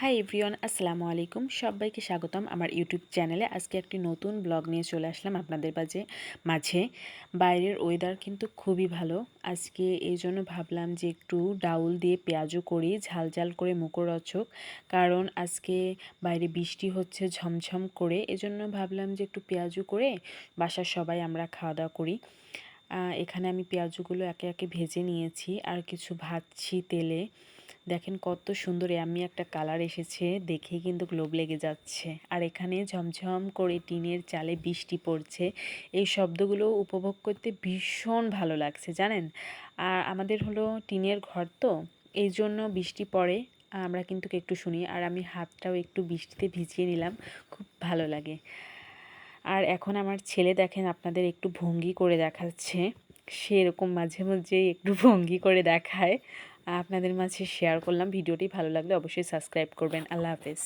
Hi everyone, আসসালামু আলাইকুম। সবাইকে স্বাগতম আমার ইউটিউব চ্যানেলে। আজকে একটি নতুন ব্লগ নিয়ে চলে আসলাম আপনাদের মাঝে। বাইরের ওয়েদার কিন্তু খুবই ভালো আজকে, এই জন্য ভাবলাম যে একটু ডাউল দিয়ে পেঁয়াজু করি, ঝাল ঝাল করে মুখরোচক। কারণ আজকে বাইরে বৃষ্টি হচ্ছে ঝমঝম করে, এজন্য ভাবলাম যে একটু পেঁয়াজু করে বাসার সবাই আমরা খাওয়া দাওয়া করি। এখানে আমি পেঁয়াজুগুলো একে একে ভেজে নিয়েছি আর কিছু ভাজছি তেলে। দেখেন কত সুন্দর ইয়াম্মি একটা কালার এসেছে, দেখেই কিন্তু লোভ লেগে যাচ্ছে। আর এখানে ঝমঝম করে টিনের চালে বৃষ্টি পড়ছে, এই শব্দগুলো উপভোগ করতে ভীষণ ভালো লাগছে জানেন। আর আমাদের হলো টিনের ঘর, তো এই জন্য বৃষ্টি পড়ে আমরা কিন্তু একটু শুনি। আর আমি হাতটাও একটু বৃষ্টিতে ভিজিয়ে নিলাম, খুব ভালো লাগে। আর এখন আমার ছেলে দেখেন আপনাদের একটু ভঙ্গি করে দেখাচ্ছে, সে এরকম মাঝে মাঝেই একটু ভঙ্গি করে দেখায়। আপনাদের মাঝে শেয়ার করলাম। ভিডিওটি ভালো লাগলে অবশ্যই সাবস্ক্রাইব করবেন। আল্লাহ হাফেজ।